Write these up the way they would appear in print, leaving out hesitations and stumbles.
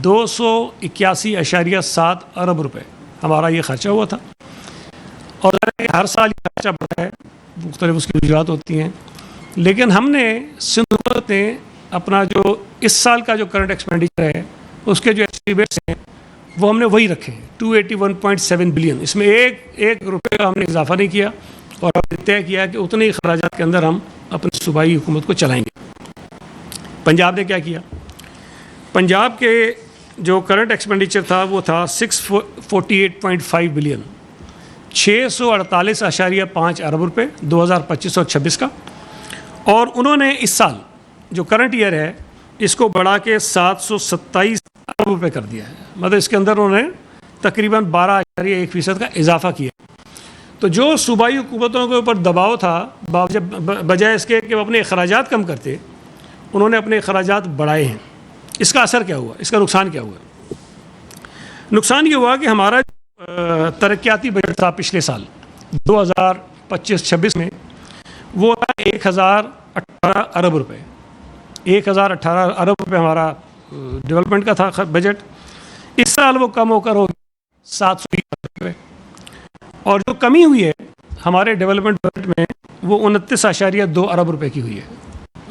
281.7 ارب روپے ہمارا یہ خرچہ ہوا تھا. اور ہر سال یہ خرچہ بڑھا ہے, مختلف اس کی وجوہات ہوتی ہیں, لیکن ہم نے سندھ حکومت نے اپنا جو اس سال کا جو کرنٹ ایکسپینڈیچر ہے اس کے جو ایسٹیمیٹس ہیں وہ ہم نے وہی رکھے ہیں 281.7 بلین. اس میں ایک روپے کا ہم نے اضافہ نہیں کیا, اور ہم نے طے کیا کہ اتنے ہی اخراجات کے اندر ہم اپنی صوبائی حکومت کو چلائیں گے. پنجاب نے کیا کیا؟ پنجاب کے جو کرنٹ ایکسپینڈیچر تھا وہ تھا 648.5 بلین, 648.5 ارب روپے 2025-26 کا. اور انہوں نے اس سال جو کرنٹ ایئر ہے اس کو بڑھا کے 727 ارب روپے کر دیا ہے. مطلب اس کے اندر انہوں نے تقریباً 12.1% کا اضافہ کیا. تو جو صوبائی حکومتوں کے اوپر دباؤ تھا بجائے اس کے کہ وہ اپنے اخراجات کم کرتے, انہوں نے اپنے اخراجات بڑھائے ہیں. اس کا اثر کیا ہوا, اس کا نقصان کیا ہوا؟ نقصان یہ ہوا کہ ہمارا ترقیاتی بجٹ تھا پچھلے سال 2025-26 میں وہ تھا 1018 ارب روپے. 1018 ارب روپے ہمارا ڈیولپمنٹ کا تھا بجٹ. اس سال وہ کم ہو کر ہو 720 ارب روپے. اور جو کمی ہوئی ہے ہمارے ڈیولپمنٹ بجٹ میں وہ 29.2 ارب روپے کی ہوئی ہے.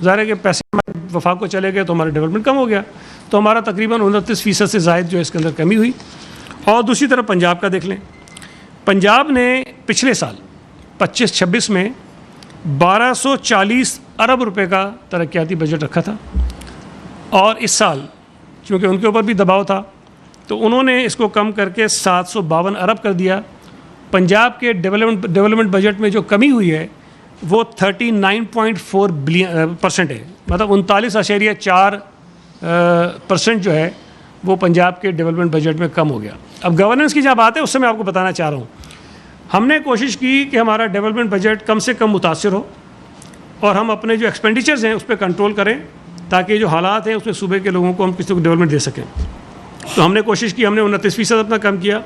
ظاہر ہے کہ پیسے ہمارے وفاق کو چلے گئے تو ہمارا ڈیولپمنٹ کم ہو گیا, تو ہمارا تقریباً 29% سے زائد جو اس کے اندر کمی ہوئی. اور دوسری طرف پنجاب کا دیکھ لیں, پنجاب نے پچھلے سال 25-26 میں 1240 ارب روپے کا ترقیاتی بجٹ رکھا تھا, اور اس سال چونکہ ان کے اوپر بھی دباؤ تھا تو انہوں نے اس کو کم کر کے 752 ارب کر دیا. پنجاب کے ڈیولپمنٹ بجٹ میں جو کمی ہوئی ہے وہ 39.4% ہے, مطلب 39.4% جو ہے وہ پنجاب کے ڈیولپمنٹ بجٹ میں کم ہو گیا. اب گورننس کی جب بات ہے اس سے میں آپ کو بتانا چاہ رہا ہوں, ہم نے کوشش کی کہ ہمارا ڈیولپمنٹ بجٹ کم سے کم متاثر ہو اور ہم اپنے جو ایکسپینڈیچرز ہیں اس پہ کنٹرول کریں تاکہ جو حالات ہیں اس میں صوبے کے لوگوں کو ہم کسی کو ڈیولپمنٹ دے سکیں. تو ہم نے کوشش کی, ہم نے 29% اپنا کم کیا,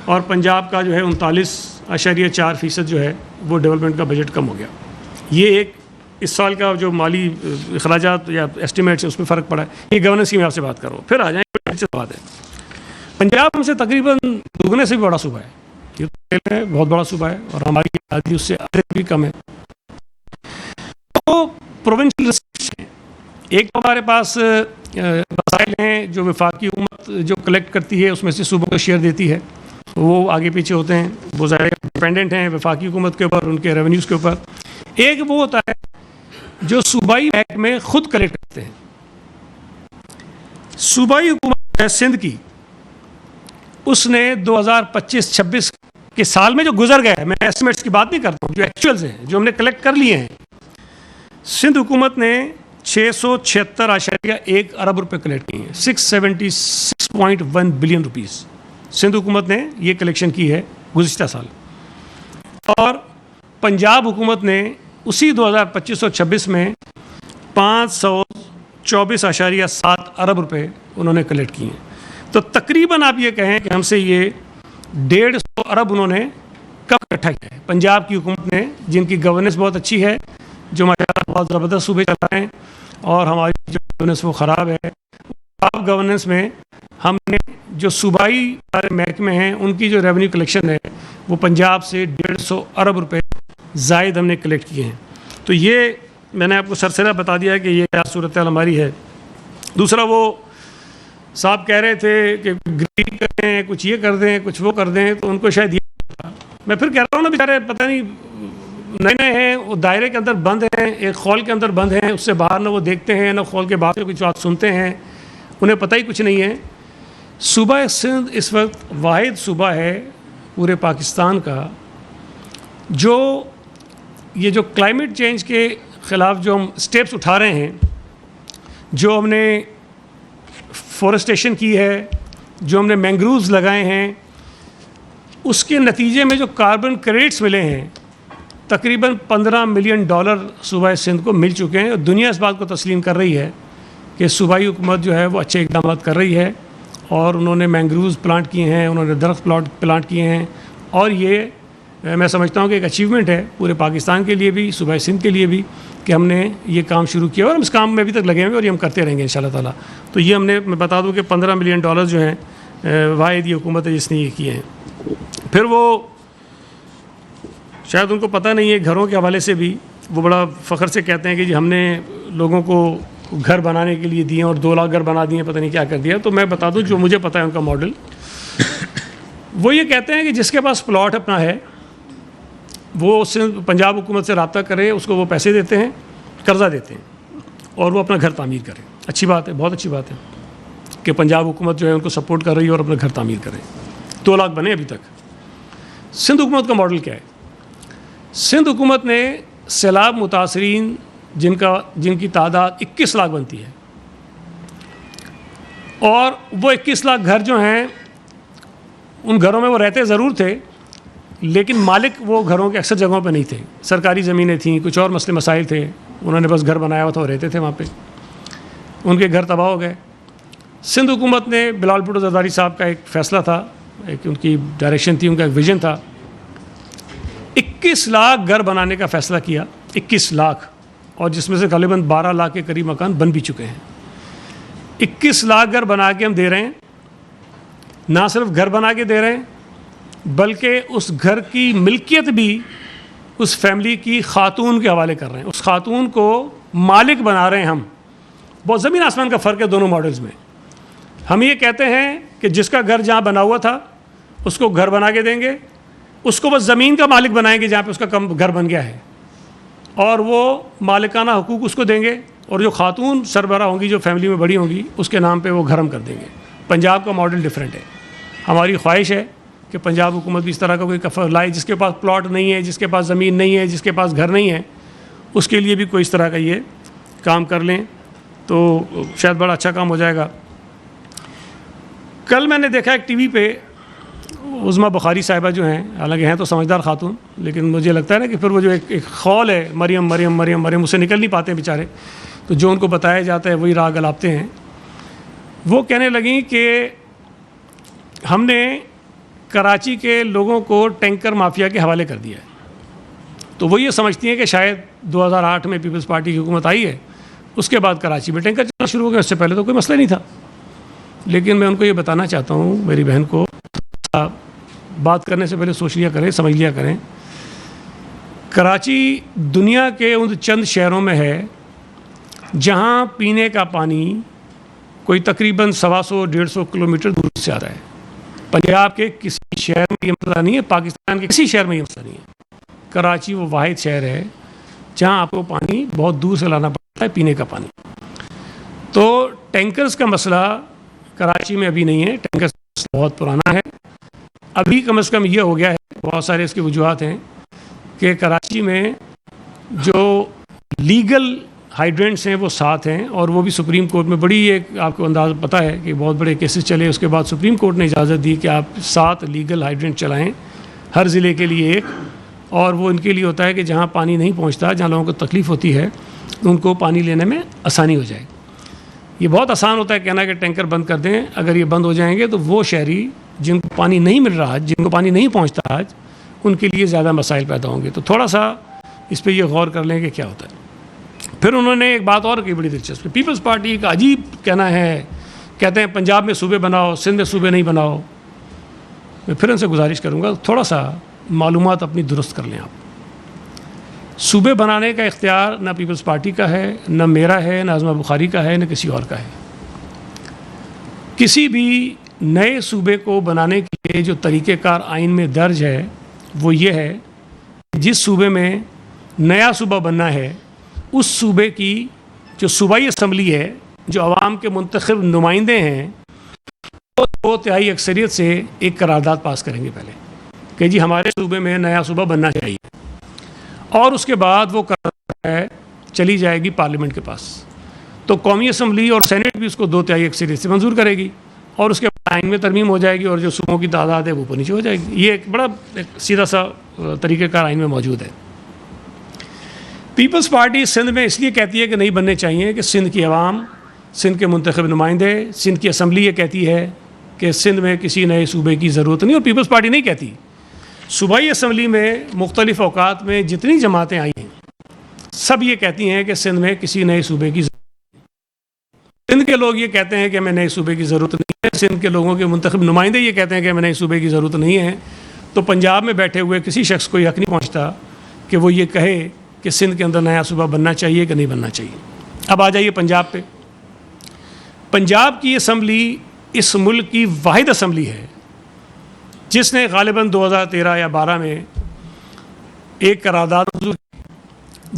اور پنجاب کا جو ہے 39.4% جو ہے وہ ڈیولپمنٹ کا بجٹ کم ہو گیا. یہ ایک اس سال کا جو مالی اخراجات یا ایسٹیمیٹس ہے اس میں فرق پڑا ہے. یہ گورننس کی میں آپ سے بات کر رہا ہوں. پھر آ جائیں بات ہے, پنجاب ہم سے تقریباً دگنے سے بھی بڑا صوبہ ہے, یہ بہت بڑا صوبہ ہے اور ہماری آبادی اس سے بھی کم ہے. تو پروونشل ریسورس ہیں, ایک تو ہمارے پاس وسائل ہیں جو وفاقی حکومت جو کلیکٹ کرتی ہے اس میں سے صوبوں کو شیئر دیتی ہے, وہ آگے پیچھے ہوتے ہیں, وہ ظاہر ڈپینڈنٹ ہیں وفاقی حکومت کے اوپر, ان کے ریونیوز کے اوپر. ایک وہ ہوتا ہے جو صوبائی محکمے خود کلیکٹ کرتے ہیں. صوبائی حکومت ہے سندھ کی, اس نے 2025-26 کے سال میں جو گزر گیا ہے, میں ایسٹیمیٹس کی بات نہیں کرتا ہوں, جو ایکچوئلز ہیں جو ہم نے کلیکٹ کر لیے ہیں, سندھ حکومت نے 676.1 ارب روپے کلیکٹ کیے ہیں, 676.1 بلین روپیز سندھ حکومت نے یہ کلیکشن کی ہے گزشتہ سال. اور پنجاب حکومت نے اسی 2025-26 میں 524.7 ارب روپے انہوں نے کلیکٹ کیے ہیں. تو تقریباً آپ یہ کہیں کہ ہم سے یہ 150 ارب انہوں نے کم اکٹھا کیا ہے پنجاب کی حکومت نے, جن کی گورننس بہت اچھی ہے, جو ماشاءاللہ بہت زبردست صوبے چلا رہے ہیں, اور ہماری جو گورننس وہ خراب ہے. خراب گورننس میں ہم نے جو صوبائی محکمے ہیں ان کی جو ریونیو کلیکشن ہے وہ پنجاب سے 150 ارب روپے زائد ہم نے کلیکٹ کیے ہیں. تو یہ میں نے آپ کو سرسرہ بتا دیا کہ یہ کیا صورتحال ہماری ہے. دوسرا وہ صاحب کہہ رہے تھے کہ گرین کر دیں, کچھ یہ کر دیں, کچھ وہ کر دیں, تو ان کو شاید یہ, میں پھر کہہ رہا ہوں نا بیچارے پتہ نہیں نئے ہیں, وہ دائرے کے اندر بند ہیں, ایک خول کے اندر بند ہیں, اس سے باہر نہ وہ دیکھتے ہیں نہ خول کے باہر سے کچھ بات سنتے ہیں, انہیں پتہ ہی کچھ نہیں ہے. صوبہ سندھ اس وقت واحد صوبہ ہے پورے پاکستان کا جو یہ جو کلائمیٹ چینج کے خلاف جو ہم سٹیپس اٹھا رہے ہیں, جو ہم نے فورسٹیشن کی ہے, جو ہم نے مینگرووز لگائے ہیں, اس کے نتیجے میں جو کاربن کریڈٹس ملے ہیں تقریباً $15 ملین صوبہ سندھ کو مل چکے ہیں. اور دنیا اس بات کو تسلیم کر رہی ہے کہ صوبائی حکومت جو ہے وہ اچھے اقدامات کر رہی ہے, اور انہوں نے مینگرووز پلانٹ کیے ہیں, انہوں نے درخت پلانٹ کیے ہیں, اور یہ میں سمجھتا ہوں کہ ایک اچیومنٹ ہے پورے پاکستان کے لیے بھی, صوبہ سندھ کے لیے بھی, کہ ہم نے یہ کام شروع کیا اور ہم اس کام میں ابھی تک لگے ہوئے اور یہ ہم کرتے رہیں گے انشاءاللہ تعالیٰ. تو یہ میں بتا دوں کہ $15 ملین جو ہیں واحد یہ حکومت ہے جس نے یہ کیے ہیں. پھر وہ شاید ان کو پتہ نہیں ہے, گھروں کے حوالے سے بھی وہ بڑا فخر سے کہتے ہیں کہ جی ہم نے لوگوں کو گھر بنانے کے لیے دیے اور 2 لاکھ گھر بنا دیے, پتہ نہیں کیا کر دیا. تو میں بتا دوں جو مجھے پتہ ہے ان کا ماڈل, وہ یہ کہتے ہیں کہ جس کے پاس پلاٹ اپنا ہے وہ پنجاب حکومت سے رابطہ کرے, اس کو وہ پیسے دیتے ہیں, قرضہ دیتے ہیں اور وہ اپنا گھر تعمیر کرے. اچھی بات ہے, بہت اچھی بات ہے کہ پنجاب حکومت جو ہے ان کو سپورٹ کر رہی ہے اور اپنا گھر تعمیر کرے. 2 لاکھ بنے ابھی تک. سندھ حکومت کا ماڈل کیا ہے؟ سندھ حکومت نے سیلاب متاثرین جن کی تعداد 21 لاکھ بنتی ہے, اور وہ 21 لاکھ گھر جو ہیں ان گھروں میں وہ رہتے ضرور تھے لیکن مالک وہ گھروں کے اکثر جگہوں پہ نہیں تھے. سرکاری زمینیں تھیں, کچھ اور مسئلے مسائل تھے, انہوں نے بس گھر بنایا ہوا تھا, وہ رہتے تھے وہاں پہ, ان کے گھر تباہ ہو گئے. سندھ حکومت نے بلال بھٹو زرداری صاحب کا ایک فیصلہ تھا, ایک ان کی ڈائریکشن تھی, ان کا ایک ویژن تھا, 21 لاکھ گھر بنانے کا فیصلہ کیا. 21 لاکھ, اور جس میں سے غالباً 12 لاکھ کے قریب مکان بن بھی چکے ہیں. 21 لاکھ گھر بنا کے ہم دے رہے ہیں. نہ صرف گھر بنا کے دے رہے ہیں بلکہ اس گھر کی ملکیت بھی اس فیملی کی خاتون کے حوالے کر رہے ہیں. اس خاتون کو مالک بنا رہے ہیں ہم. بہت زمین آسمان کا فرق ہے دونوں ماڈلز میں. ہم یہ کہتے ہیں کہ جس کا گھر جہاں بنا ہوا تھا اس کو گھر بنا کے دیں گے, اس کو بس زمین کا مالک بنائیں گے جہاں پہ اس کا گھر بن گیا ہے, اور وہ مالکانہ حقوق اس کو دیں گے, اور جو خاتون سربراہ ہوں گی, جو فیملی میں بڑی ہوں گی, اس کے نام پہ وہ گھر ہم کر دیں گے. پنجاب کا ماڈل ڈیفرنٹ ہے. ہماری خواہش ہے کہ پنجاب حکومت بھی اس طرح کا کوئی کفر لائے. جس کے پاس پلاٹ نہیں ہے, جس کے پاس زمین نہیں ہے, جس کے پاس گھر نہیں ہے, اس کے لیے بھی کوئی اس طرح کا یہ کام کر لیں تو شاید بڑا اچھا کام ہو جائے گا. کل میں نے دیکھا ایک ٹی وی پہ عظمیٰ بخاری صاحبہ جو ہیں, حالانکہ ہیں تو سمجھدار خاتون, لیکن مجھے لگتا ہے نا کہ پھر وہ جو ایک خول ہے, مریم مریم مریم مریم, اسے نکل نہیں پاتے ہیں بیچارے, تو جو ان کو بتایا جاتا ہے وہی راگ الاپتے ہیں. وہ کہنے لگیں کہ ہم نے کراچی کے لوگوں کو ٹینکر مافیا کے حوالے کر دیا ہے. تو وہ یہ سمجھتی ہیں کہ شاید 2008 میں پیپلز پارٹی کی حکومت آئی ہے, اس کے بعد کراچی میں ٹینکر چلنا شروع ہو گیا, اس سے پہلے تو کوئی مسئلہ نہیں تھا. لیکن میں ان کو یہ بتانا چاہتا ہوں, میری بہن کو, بات کرنے سے پہلے سوچ لیا کریں, سمجھ لیا کریں. کراچی دنیا کے ان چند شہروں میں ہے جہاں پینے کا پانی کوئی تقریباً 125-150 کلومیٹر دور سے آ رہا ہے. پنجاب کے کسی شہر میں یہ مسئلہ نہیں ہے, پاکستان کے کسی شہر میں یہ مسئلہ نہیں ہے. کراچی وہ واحد شہر ہے جہاں آپ کو پانی بہت دور سے لانا پڑتا ہے, پینے کا پانی. تو ٹینکرز کا مسئلہ کراچی میں ابھی نہیں ہے, ٹینکرز بہت پرانا ہے. ابھی کم از کم یہ ہو گیا ہے, بہت سارے اس کی وجوہات ہیں, کہ کراچی میں جو لیگل ہائیڈرینٹس ہیں وہ 7 ہیں, اور وہ بھی سپریم کورٹ میں بڑی ایک آپ کو انداز پتہ ہے کہ بہت بڑے کیسز چلے. اس کے بعد سپریم کورٹ نے اجازت دی کہ آپ 7 لیگل ہائیڈرینٹ چلائیں, ہر ضلع کے لیے ایک, اور وہ ان کے لیے ہوتا ہے کہ جہاں پانی نہیں پہنچتا, جہاں لوگوں کو تکلیف ہوتی ہے, ان کو پانی لینے میں آسانی ہو جائے. یہ بہت آسان ہوتا ہے کہنا کہ ٹینکر بند کر دیں. اگر یہ بند ہو جائیں گے تو وہ شہری جن کو پانی نہیں مل رہا, جن کو پانی نہیں پہنچتا آج, ان کے لیے زیادہ مسائل پیدا ہوں گے. تو تھوڑا سا اس پہ یہ غور کر لیں کہ کیا ہوتا ہے. پھر انہوں نے ایک بات اور کی بڑی دلچسپ, پیپلز پارٹی کا عجیب کہنا ہے, کہتے ہیں پنجاب میں صوبے بناؤ, سندھ میں صوبے نہیں بناؤ. میں پھر ان سے گزارش کروں گا تھوڑا سا معلومات اپنی درست کر لیں. آپ صوبے بنانے کا اختیار نہ پیپلز پارٹی کا ہے, نہ میرا ہے, نہ عظمیٰ بخاری کا ہے, نہ کسی اور کا ہے. کسی بھی نئے صوبے کو بنانے کے لیے جو طریقہ کار آئین میں درج ہے وہ یہ ہے کہ جس صوبے میں نیا صوبہ بننا ہے, اس صوبے کی جو صوبائی اسمبلی ہے, جو عوام کے منتخب نمائندے ہیں, وہ 2/3 اکثریت سے ایک قرارداد پاس کریں گے پہلے کہ جی ہمارے صوبے میں نیا صوبہ بننا چاہیے, اور اس کے بعد وہ قرارداد چلی جائے گی پارلیمنٹ کے پاس. تو قومی اسمبلی اور سینٹ بھی اس کو 2/3 اکثریت سے منظور کرے گی, اور اس کے بعد آئین میں ترمیم ہو جائے گی, اور جو صوبوں کی تعداد ہے وہ اوپر نیچے ہو جائے گی. یہ ایک بڑا سیدھا سا طریقہ کار آئین میں موجود ہے. پیپلز پارٹی سندھ میں اس لیے کہتی ہے کہ نہیں بننے چاہیے کہ سندھ کی عوام, سندھ کے منتخب نمائندے, سندھ کی اسمبلی یہ کہتی ہے کہ سندھ میں کسی نئے صوبے کی ضرورت نہیں. اور پیپلز پارٹی نہیں کہتی, صوبائی اسمبلی میں مختلف اوقات میں جتنی جماعتیں آئی ہیں سب یہ کہتی ہیں کہ سندھ میں کسی نئے صوبے کی سندھ کے لوگ یہ کہتے ہیں کہ ہمیں نئے صوبے کی ضرورت نہیں ہے، سندھ کے لوگوں کے منتخب نمائندے یہ کہتے ہیں کہ ہمیں نئے صوبے کی ضرورت نہیں ہے، تو پنجاب میں بیٹھے ہوئے کسی شخص کو یہ حق نہیں پہنچتا کہ وہ یہ کہے کہ سندھ کے اندر نیا صوبہ بننا چاہیے کہ نہیں بننا چاہیے۔ اب آ جائیے پنجاب پہ۔ پنجاب کی اسمبلی اس ملک کی واحد اسمبلی ہے جس نے غالباً 2013 یا 12 میں ایک قرارداد منظور کی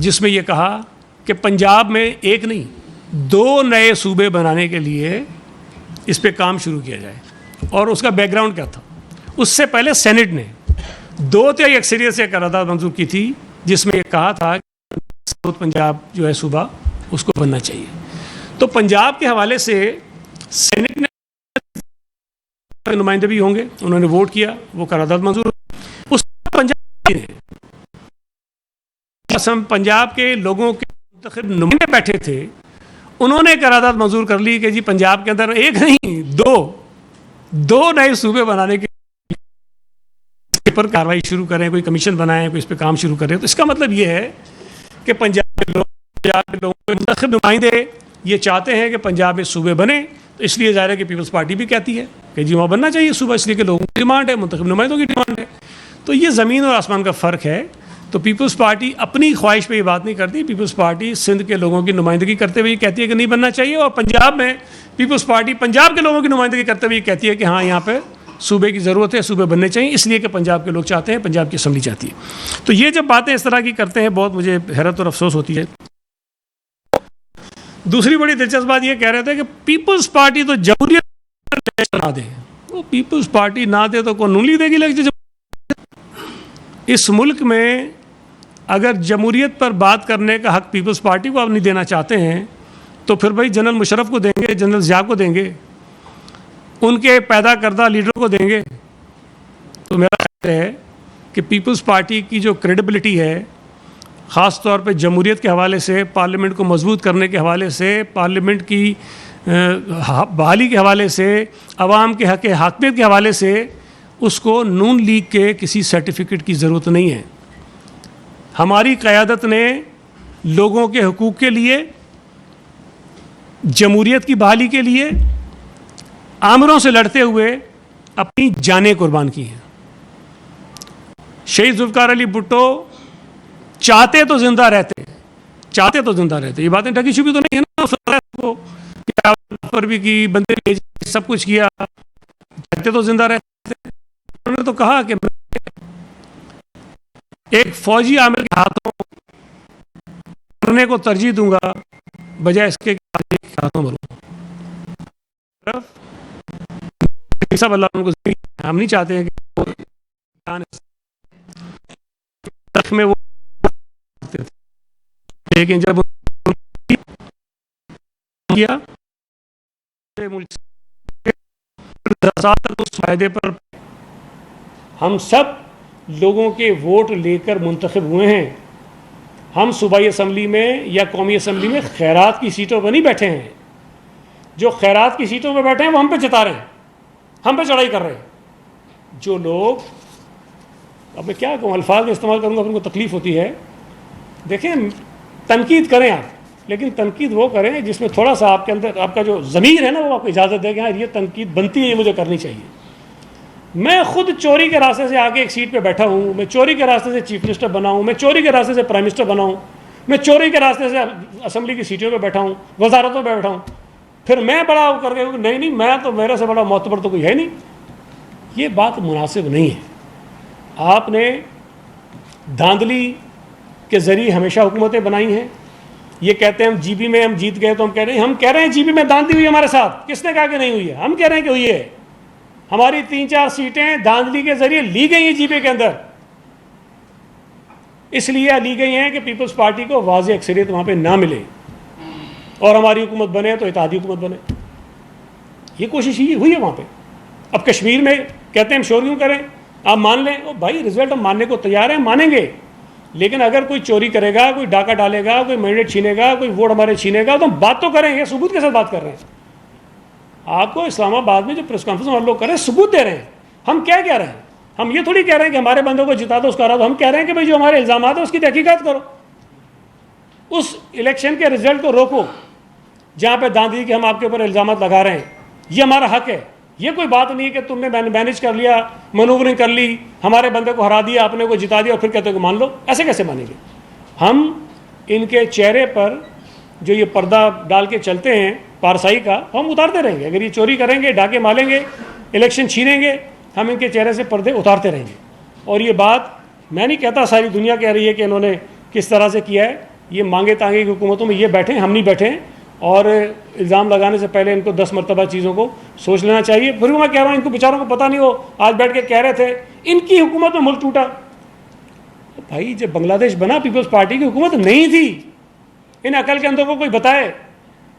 جس میں یہ کہا کہ پنجاب میں ایک نہیں 2 نئے صوبے بنانے کے لیے اس پہ کام شروع کیا جائے۔ اور اس کا بیک گراؤنڈ کیا تھا؟ اس سے پہلے سینٹ نے 2/3 اکثریت سے قرارداد منظور کی تھی جس میں یہ کہا تھا کہ ساؤتھ پنجاب جو ہے صوبہ اس کو بننا چاہیے۔ تو پنجاب کے حوالے سے سینٹ نے نمائندے بھی ہوں گے، انہوں نے ووٹ کیا، وہ قرارداد منظور اس پنجاب نے پنجاب کے لوگوں کے منتخب نمائندے بیٹھے تھے، انہوں نے قرارداد منظور کر لی کہ جی پنجاب کے اندر ایک نہیں 2 نئے صوبے بنانے کے پر کاروائی شروع کریں، کوئی کمیشن بنائیں، کوئی اس پہ کام شروع کریں۔ تو اس کا مطلب یہ ہے کہ پنجاب کے لوگوں کے منتخب نمائندے یہ چاہتے ہیں کہ پنجاب میں صوبے بنے، تو اس لیے ظاہر ہے کہ پیپلز پارٹی بھی کہتی ہے کہ جی وہاں بننا چاہیے صوبہ، اس لیے کہ لوگوں کی ڈیمانڈ ہے، منتخب نمائندوں کی ڈیمانڈ ہے۔ تو یہ زمین اور آسمان کا فرق ہے۔ تو پیپلز پارٹی اپنی خواہش پہ یہ بات نہیں کرتی، پیپلز پارٹی سندھ کے لوگوں کی نمائندگی کرتے ہوئے یہ کہتی ہے کہ نہیں بننا چاہیے، اور پنجاب میں پیپلز پارٹی پنجاب کے لوگوں کی نمائندگی کرتے ہوئے یہ کہتی ہے کہ ہاں یہاں پہ صوبے کی ضرورت ہے، صوبے بننے چاہیے، اس لیے کہ پنجاب کے لوگ چاہتے ہیں، پنجاب کی اسمبلی چاہتی ہے۔ تو یہ جب باتیں اس طرح کی کرتے ہیں بہت مجھے حیرت اور افسوس ہوتی ہے۔ دوسری بڑی دلچسپ بات یہ کہہ رہے تھے کہ پیپلز پارٹی تو جمہوریت نہ دے، وہ پیپلز پارٹی نہ دے تو کون نون لیگ دے گی؟ لگتی اس ملک میں اگر جمہوریت پر بات کرنے کا حق پیپلز پارٹی کو آپ نہیں دینا چاہتے ہیں تو پھر بھائی جنرل مشرف کو دیں گے، جنرل ضیاء کو دیں گے، ان کے پیدا کردہ لیڈروں کو دیں گے۔ تو میرا خیال ہے کہ پیپلز پارٹی کی جو کریڈیبلٹی ہے خاص طور پہ جمہوریت کے حوالے سے، پارلیمنٹ کو مضبوط کرنے کے حوالے سے، پارلیمنٹ کی بحالی کے حوالے سے، عوام کے حق حاکمیت کے حوالے سے، اس کو نون لیگ کے کسی سرٹیفکیٹ کی ضرورت نہیں ہے۔ ہماری قیادت نے لوگوں کے حقوق کے لیے، جمہوریت کی بحالی کے لیے آمروں سے لڑتے ہوئے اپنی جانیں قربان کی ہیں۔ شہید ذوالفقار علی بھٹو چاہتے تو زندہ رہتے، یہ باتیں ڈھکی چھپی تو نہیں ہے نا، پر بھی کی، بندے بھی سب کچھ کیا، چاہتے تو زندہ رہتے۔ انہوں نے تو کہا کہ میں ایک فوجی عامل کے ہاتھوں مرنے کو ترجیح دوں گا بجائے اس کے ہاتھوں مروں۔ سب اللہ ان کو ہم نہیں چاہتے ہیں کہ میں وہ، لیکن جب کیا اس فائدے پر ہم سب لوگوں کے ووٹ لے کر منتخب ہوئے ہیں۔ ہم صوبائی اسمبلی میں یا قومی اسمبلی میں خیرات کی سیٹوں پہ نہیں بیٹھے ہیں۔ جو خیرات کی سیٹوں پہ بیٹھے ہیں وہ ہم پہ جتا رہے ہیں، ہم پہ چڑھائی کر رہے ہیں۔ جو لوگ، اب میں کیا کہوں، الفاظ میں استعمال کروں گا ان کو تکلیف ہوتی ہے۔ دیکھیں، تنقید کریں آپ، لیکن تنقید وہ کریں جس میں تھوڑا سا آپ کے اندر آپ کا جو ضمیر ہے نا وہ آپ کو اجازت دے کہ ہاں یہ تنقید بنتی ہے، یہ مجھے کرنی چاہیے۔ میں خود چوری کے راستے سے آگے ایک سیٹ پہ بیٹھا ہوں، میں چوری کے راستے سے چیف منسٹر بنا ہوں، میں چوری کے راستے سے پرائم منسٹر بنا ہوں، میں چوری کے راستے سے اسمبلی کی سیٹوں پہ بیٹھا ہوں، وزارتوں پہ بیٹھا ہوں، پھر میں بڑا کر کے نہیں میں تو، میرے سے بڑا معتبر تو کوئی ہے نہیں۔ یہ بات مناسب نہیں ہے۔ آپ نے دھاندلی کے ذریعے ہمیشہ حکومتیں بنائی ہیں۔ یہ کہتے ہیں ہم جی بی میں ہم جیت گئے تو ہم کہہ رہے ہیں جی بی میں دھاندلی ہوئی ہمارے ساتھ۔ کس نے کہا کہ نہیں ہوئی ہے؟ ہم کہہ رہے ہیں کہ ہوئی ہے۔ ہماری 3-4 سیٹیں دھاندلی کے ذریعے لی گئی ہیں جی بی کے اندر، اس لیے لی گئی ہیں کہ پیپلز پارٹی کو واضح اکثریت وہاں پہ نہ ملے اور ہماری حکومت بنے تو اتحادی حکومت بنے۔ یہ کوشش یہ ہوئی ہے وہاں پہ۔ اب کشمیر میں کہتے ہیں ہم شور کیوں کریں، آپ مان لیں، بھائی رزلٹ ہم ماننے کو تیار ہیں، مانیں گے، لیکن اگر کوئی چوری کرے گا، کوئی ڈاکہ ڈالے گا، کوئی مینڈیٹ چھینے گا، کوئی ووٹ ہمارے چھینے گا تو ہم بات تو کریں گے، ثبوت کے ساتھ بات کر رہے ہیں۔ آپ کو اسلام آباد میں جو پریس کانفرنس ہم لوگ کر رہے ہیں ثبوت دے رہے ہیں۔ ہم کیا کہہ رہے ہیں؟ ہم یہ تھوڑی کہہ رہے ہیں کہ ہمارے بندوں کو جتا دو اس کا ہرا دو، ہم کہہ رہے ہیں کہ بھائی جو ہمارے الزامات ہیں اس کی تحقیقات کرو، اس الیکشن کے رزلٹ کو روکو جہاں پہ داندھی کے ہم آپ کے اوپر الزامات لگا رہے ہیں، یہ ہمارا حق ہے۔ یہ کوئی بات نہیں کہ تم نے مینیج کر لیا، مینوورنگ کر لی، ہمارے بندے کو ہرا دیا، اپنے کو جتا دیا اور پھر کہتے ہو کہ مان لو، ایسے کیسے مانیں گے؟ ہم ان کے چہرے پر جو یہ پردہ ڈال کے چلتے ہیں پارسائی کا، ہم اتارتے رہیں گے۔ اگر یہ چوری کریں گے، ڈاکے ماریں گے، الیکشن چھینیں گے، ہم ان کے چہرے سے پردے اتارتے رہیں گے۔ اور یہ بات میں نہیں کہتا، ساری دنیا کہہ رہی ہے کہ انہوں نے کس طرح سے کیا ہے۔ یہ مانگے تانگے کی حکومتوں میں یہ بیٹھے ہیں، ہم نہیں بیٹھے ہیں، اور الزام لگانے سے پہلے ان کو 10 مرتبہ چیزوں کو سوچ لینا چاہیے۔ پھر میں کہہ رہا ہوں ان کو بیچاروں کو پتہ نہیں، ہو آج بیٹھ کے کہہ رہے تھے ان کی حکومت میں ملک ٹوٹا۔ بھائی جب بنگلہ دیش بنا پیپلز پارٹی کی حکومت نہیں تھی، ان عقل کے اندر کو کوئی بتائے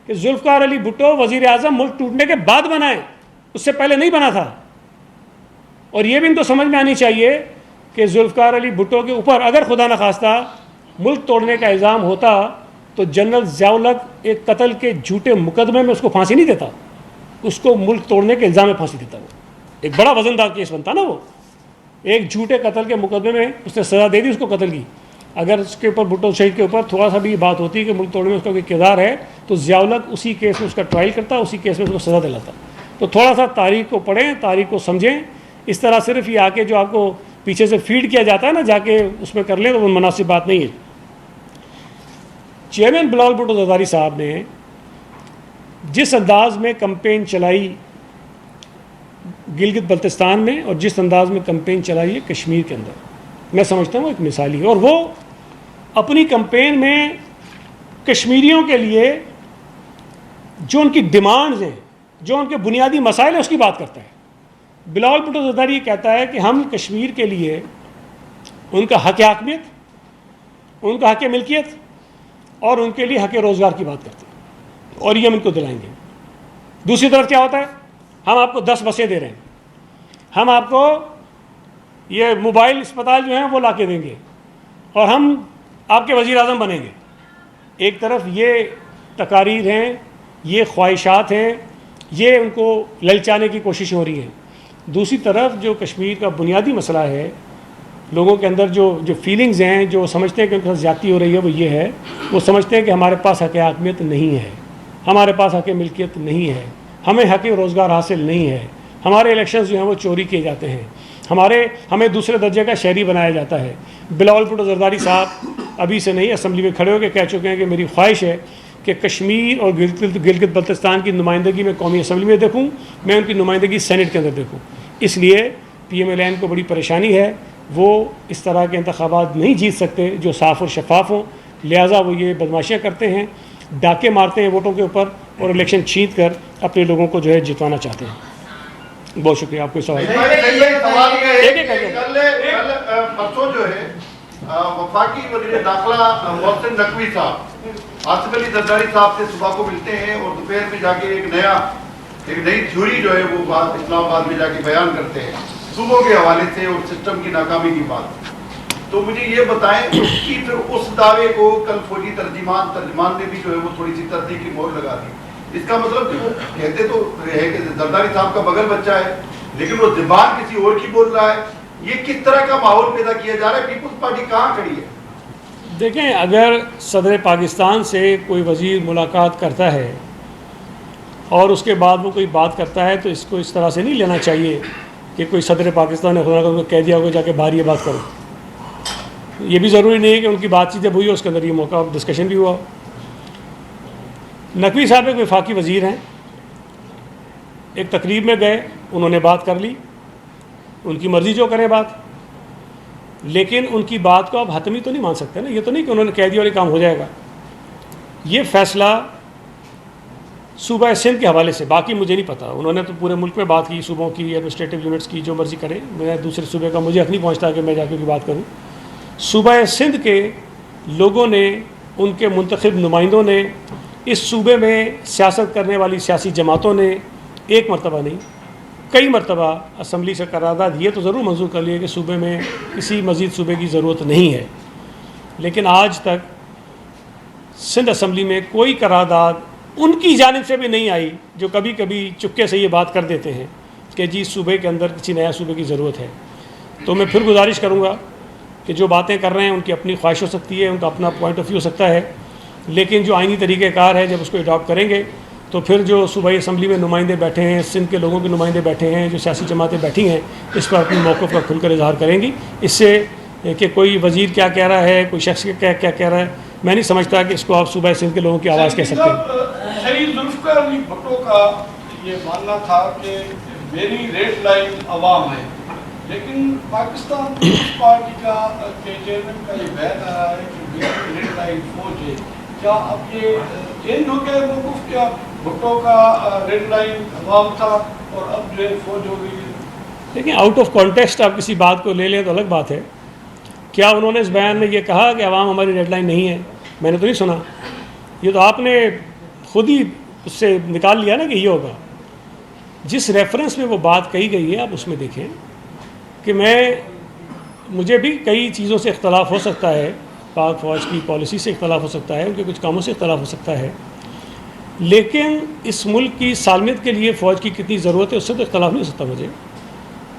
کہ ذوالفقار علی بھٹو وزیر اعظم ملک ٹوٹنے کے بعد بنا ہے، اس سے پہلے نہیں بنا تھا۔ اور یہ بھی ان کو سمجھ میں آنی چاہیے کہ ذوالفقار علی بھٹو کے اوپر اگر خدا نخواستہ ملک توڑنے کا الزام ہوتا تو جنرل ضیاء الحق ایک قتل کے جھوٹے مقدمے میں اس کو پھانسی نہیں دیتا، اس کو ملک توڑنے کے الزام میں پھانسی دیتا۔ وہ ایک بڑا وزن دار کیس بنتا نا، وہ ایک جھوٹے قتل کے مقدمے میں اس نے سزا دے دی اس کو قتل کی۔ اگر اس کے اوپر بھٹو شہید کے اوپر تھوڑا سا بھی بات ہوتی کہ ملک توڑنے میں اس کا کوئی کردار ہے تو ضیاء الحق اسی کیس میں اس کا ٹرائل کرتا، اسی کیس میں اس کو سزا دلاتا۔ تو تھوڑا سا تاریخ کو پڑھیں، تاریخ کو سمجھیں۔ اس طرح صرف یہ آ کے جو آپ کو پیچھے سے فیڈ کیا جاتا ہے نا، جا کے اس میں کر لیں، تو وہ مناسب بات نہیں ہے۔ چیئرمین بلاول بھٹو زرداری صاحب نے جس انداز میں کمپین چلائی گلگت بلتستان میں اور جس انداز میں کمپین چلائی ہے کشمیر کے اندر، میں سمجھتا ہوں ایک مثالی ہے۔ اور وہ اپنی کمپین میں کشمیریوں کے لیے جو ان کی ڈیمانڈز ہیں، جو ان کے بنیادی مسائل ہیں، اس کی بات کرتا ہے۔ بلاول بھٹو زرداری یہ کہتا ہے کہ ہم کشمیر کے لیے ان کا حق حاکمیت، ان کا حق ملکیت اور ان کے لیے حق روزگار کی بات کرتے ہیں، اور یہ ہم ان کو دلائیں گے۔ دوسری طرف کیا ہوتا ہے؟ ہم آپ کو 10 بسیں دے رہے ہیں، ہم آپ کو یہ موبائل اسپتال جو ہیں وہ لا کے دیں گے، اور ہم آپ کے وزیر اعظم بنیں گے۔ ایک طرف یہ تقاریر ہیں، یہ خواہشات ہیں، یہ ان کو للچانے کی کوشش ہو رہی ہیں۔ دوسری طرف جو کشمیر کا بنیادی مسئلہ ہے، لوگوں کے اندر جو فیلنگز ہیں، جو سمجھتے ہیں کہ ان کے ساتھ زیادتی ہو رہی ہے، وہ یہ ہے، وہ سمجھتے ہیں کہ ہمارے پاس حق حاکمیت نہیں ہے، ہمارے پاس حق ملکیت نہیں ہے، ہمیں حق روزگار حاصل نہیں ہے، ہمارے الیکشنز جو ہیں وہ چوری کیے جاتے ہیں، ہمیں دوسرے درجے کا شہری بنایا جاتا ہے۔ بلاول بھٹو زرداری صاحب ابھی سے نہیں، اسمبلی میں کھڑے ہو کے کہہ چکے ہیں کہ میری خواہش ہے کہ کشمیر اور گلگت بلتستان کی نمائندگی میں قومی اسمبلی میں دیکھوں، میں ان کی نمائندگی سینٹ کے اندر دیکھوں۔ اس لیے پی ایم ایل این کو بڑی پریشانی ہے، وہ اس طرح کے انتخابات نہیں جیت سکتے جو صاف اور شفاف ہوں، لہٰذا وہ یہ بدماشیاں کرتے ہیں، ڈاکے مارتے ہیں ووٹوں کے اوپر اور الیکشن چھینٹ کر اپنے لوگوں کو جو ہے جتوانا چاہتے ہیں۔ بہت شکریہ۔ آپ کو سوال پرسوں جو ہے وفاقی وزیر داخلہ محسن نقوی صاحب آصف علی زرداری صاحب سے صبح کو ملتے ہیں اور دوپہر میں جا کے ایک نئی تھیوری جو ہے وہ بات اسلام آباد میں جا کے بیان کرتے ہیں صوبوں کے حوالے سے اور سسٹم کی ناکامی کی بات۔ تو مجھے یہ بتائیں کہ پھر اس دعوے کو کل فوجی ترجمان نے بھی جو ہے وہ تھوڑی سی تصدیق کی مہر لگا دی۔ اس کا مطلب کہ وہ کہتے تو ہے کہ زرداری صاحب کا بغل بچہ ہے، لیکن وہ زبان کسی اور کی بول رہا ہے۔ یہ کس طرح کا ماحول پیدا کیا جا رہا ہے؟ پیپلز پارٹی کہاں کھڑی ہے؟ دیکھیں، اگر صدر پاکستان سے کوئی وزیر ملاقات کرتا ہے اور اس کے بعد وہ کوئی بات کرتا ہے تو اس کو اس طرح سے نہیں لینا چاہیے کہ کوئی صدر پاکستان نے خدا کو کہہ دیا ہوگا جا کے باہر یہ بات کرو۔ یہ بھی ضروری نہیں ہے کہ ان کی بات چیت جب ہوئی اس کے اندر یہ موقع ڈسکشن بھی ہوا۔ نقوی صاحب ایک وفاقی وزیر ہیں، ایک تقریب میں گئے، انہوں نے بات کر لی، ان کی مرضی جو کریں بات، لیکن ان کی بات کو آپ حتمی تو نہیں مان سکتے نا۔ یہ تو نہیں کہ انہوں نے کہہ دیا اور یہ کام ہو جائے گا۔ یہ فیصلہ صوبہ سندھ کے حوالے سے، باقی مجھے نہیں پتہ، انہوں نے تو پورے ملک میں بات کی، صوبوں کی ایڈمنسٹریٹو یونٹس کی، جو مرضی کریں، میں دوسرے صوبے کا مجھے حق نہیں پہنچتا کہ میں جا کے کی بات کروں۔ صوبہ سندھ کے لوگوں نے، ان کے منتخب نمائندوں نے، اس صوبے میں سیاست کرنے والی سیاسی جماعتوں نے ایک مرتبہ نہیں کئی مرتبہ اسمبلی سے قرارداد یہ تو ضرور منظور کر لیے کہ صوبے میں کسی مزید صوبے کی ضرورت نہیں ہے، لیکن آج تک سندھ اسمبلی میں کوئی قرارداد ان کی جانب سے بھی نہیں آئی، جو کبھی کبھی چپکے سے یہ بات کر دیتے ہیں کہ جی صوبے کے اندر کسی نیا صوبے کی ضرورت ہے۔ تو میں پھر گزارش کروں گا کہ جو باتیں کر رہے ہیں ان کی اپنی خواہش ہو سکتی ہے، ان کا اپنا پوائنٹ آف ویو ہو سکتا ہے، لیکن جو آئینی طریقہ کار ہے جب اس کو اڈاپٹ کریں گے تو پھر جو صوبائی اسمبلی میں نمائندے بیٹھے ہیں، سندھ کے لوگوں کے نمائندے بیٹھے ہیں، جو سیاسی جماعتیں بیٹھی ہیں، اس پر اپنے موقف کا کھل کر اظہار کریں گی. اس سے کہ کوئی وزیر کیا کہہ رہا ہے، کوئی شخص کیا کہہ رہا ہے، میں نہیں سمجھتا کہ اس کو آپ صوبائی سندھ کے لوگوں کی آواز کہہ سکتے ہیں. شہید ذوالفقار علی بھٹو کا یہ ماننا تھا کہ میری ریڈ لائن عوام ہے، لیکن پاکستان پیپلز پارٹی کا کے چیئرمین کا یہ بیان آ رہا ہے کہ میری ریڈ لائن فوج ہے. کیا اب یہ چینج ہو گیا موقف؟ کیا بھٹو کا ریڈ لائن عوام تھا اور اب جو ہے فوج ہو گئی ہے؟ دیکھیں، آؤٹ آف کانٹیکسٹ آپ کسی بات کو لے لیں تو الگ بات ہے. کیا انہوں نے اس بیان میں یہ کہا کہ عوام ہماری ریڈ لائن نہیں ہے؟ میں نے تو نہیں سنا. یہ تو آپ نے خود ہی اس سے نکال لیا نا کہ یہ ہوگا. جس ریفرنس میں وہ بات کہی گئی ہے آپ اس میں دیکھیں کہ مجھے بھی کئی چیزوں سے اختلاف ہو سکتا ہے، پاک فوج کی پالیسی سے اختلاف ہو سکتا ہے، ان کے کچھ کاموں سے اختلاف ہو سکتا ہے، لیکن اس ملک کی سالمیت کے لیے فوج کی کتنی ضرورت ہے اس سے تو اختلاف نہیں ہو سکتا مجھے.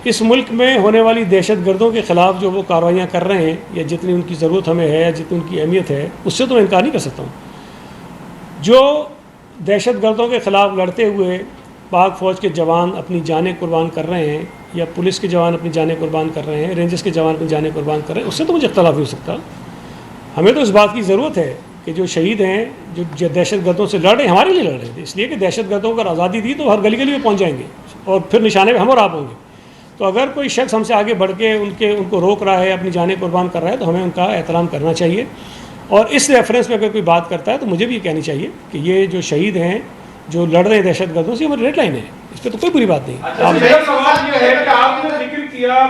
اس ملک میں ہونے والی دہشت گردوں کے خلاف جو وہ کارروائیاں کر رہے ہیں یا جتنی ان کی ضرورت ہمیں ہے یا جتنی ان کی اہمیت ہے اس سے تو میں انکار نہیں کر سکتا ہوں. جو دہشت گردوں کے خلاف لڑتے ہوئے پاک فوج کے جوان اپنی جانیں قربان کر رہے ہیں یا پولیس کے جوان اپنی جانیں قربان کر رہے ہیں، رینجرز کے جوان اپنی جانیں قربان کر رہے ہیں، اس سے تو مجھے اختلاف نہیں ہو سکتا. ہمیں تو اس بات کی ضرورت ہے کہ جو شہید ہیں، جو دہشت گردوں سے لڑ رہے ہیں، ہمارے لیے لڑ رہے تھے، اس لیے کہ دہشت گردوں کو اگر آزادی دی تو ہر گلی گلی میں پہنچ جائیں گے اور پھر نشانے پہ ہم اور آپ ہوں گے. تو اگر کوئی شخص ہم سے آگے بڑھ کے ان کو روک رہا ہے، اپنی جانیں قربان کر رہا ہے، تو ہمیں ان کا احترام کرنا چاہیے. اور اس ریفرنس میں اگر کوئی بات کرتا ہے تو مجھے بھی یہ کہنی چاہیے کہ یہ جو شہید ہیں، جو لڑ رہے ہیں دہشت گردوں سے، ہماری ریڈ لائن ہے، اس پہ تو کوئی بری بات نہیں. میرا سوال یہ ہے کہ آپ نے ذکر کیا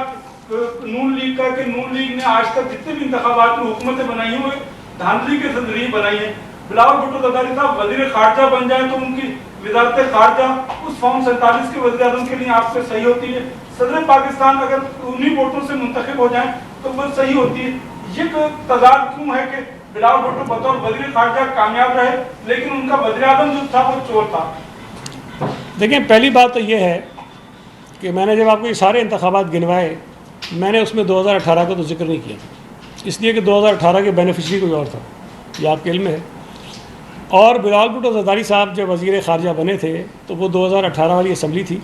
نون لیگ کا کہ نون لیگ نے آج تک جتنے بھی انتخابات میں حکومتیں بنائی ہوئے دھاندلی کے ذریعے بنائی ہیں. بلاول بھٹو زرداری صاحب وزیر خارجہ بن جائیں تو ان کی وزارت خارجہ اس فارم 47 کے وزیر اعظم کے لیے آپ سے صحیح ہوتی ہے. صدر پاکستان اگر انہی ووٹوں سے منتخب ہو جائیں تو وہ صحیح ہوتی ہے. یہ تضاد کیوں ہے کہ بلاول بھٹو بطور وزیر خارجہ کامیاب رہے لیکن ان کا وزیر اعظم جو تھا وہ چور تھا؟ دیکھیں، پہلی بات تو یہ ہے کہ میں نے جب آپ کو یہ سارے انتخابات گنوائے، میں نے اس میں 2018 کا تو ذکر نہیں کیا، اس لیے کہ 2018 کے بینیفیشری کوئی اور تھا، یہ آپ کے علم میں ہے. اور بلاول بھٹو زرداری صاحب جب وزیر خارجہ بنے تھے تو وہ 2018 والی اسمبلی تھی،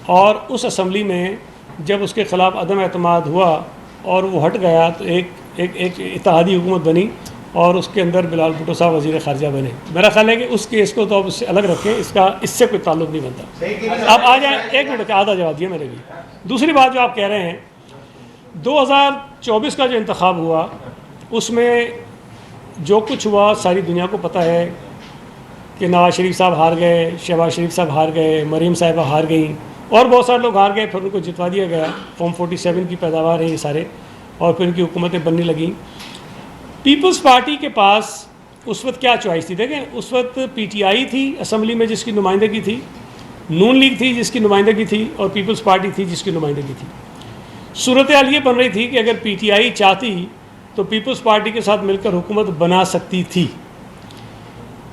اور اس اسمبلی میں جب اس کے خلاف عدم اعتماد ہوا اور وہ ہٹ گیا تو ایک اتحادی حکومت بنی اور اس کے اندر بلاول بھٹو صاحب وزیر خارجہ بنے. میرا خیال ہے کہ اس کیس کو تو آپ اس سے الگ رکھیں، اس سے کوئی تعلق نہیں بنتا. آپ آ جائیں، ایک منٹ کا آدھا جواب دیا میرے بھی. دوسری بات جو آپ کہہ رہے ہیں، 2024 کا جو انتخاب ہوا اس میں جو کچھ ہوا ساری دنیا کو پتہ ہے کہ نواز شریف صاحب ہار گئے، شہباز شریف صاحب ہار گئے، مریم صاحبہ ہار گئیں اور بہت سارے لوگ ہار گئے، پھر ان کو جتوا دیا گیا. فارم 47 کی پیداوار ہے یہ سارے، اور پھر ان کی حکومتیں بننے لگیں. پیپلز پارٹی کے پاس اس وقت کیا چوائس تھی؟ دیکھیں، اس وقت پی ٹی آئی تھی اسمبلی میں جس کی نمائندگی تھی، نون لیگ تھی جس کی نمائندگی تھی، اور پیپلز پارٹی تھی جس کی نمائندگی تھی. صورتحال یہ بن رہی تھی کہ اگر پی ٹی آئی چاہتی تو پیپلز پارٹی کے ساتھ مل کر حکومت بنا سکتی تھی،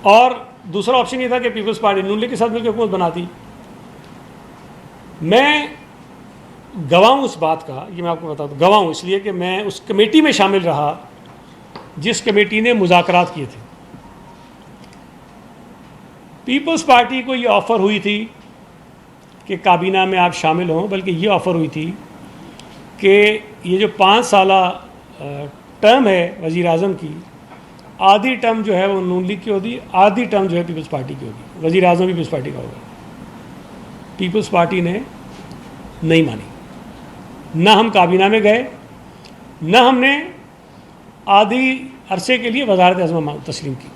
اور دوسرا آپشن یہ تھا کہ پیپلز پارٹی نون لیگ کے ساتھ مل کر حکومت بناتی. میں گواہ ہوں اس بات کا، یہ میں آپ کو بتا دوں، گواہ ہوں اس لیے کہ میں اس کمیٹی میں شامل رہا جس کمیٹی نے مذاکرات کیے تھے. پیپلز پارٹی کو یہ آفر ہوئی تھی کہ کابینہ میں آپ شامل ہوں، بلکہ یہ آفر ہوئی تھی کہ یہ جو 5 سالہ ٹرم ہے وزیر اعظم کی، آدھی ٹرم جو ہے وہ نون لیگ کی ہوگی، آدھی ٹرم جو ہے پیپلز پارٹی کی ہوگی، وزیر اعظم بھی پیپلز پارٹی کا ہوگا. پیپلز پارٹی نے نہیں مانی، نہ ہم کابینہ میں گئے، نہ ہم نے آدھی عرصے کے لیے وزارت اعظم تسلیم کی.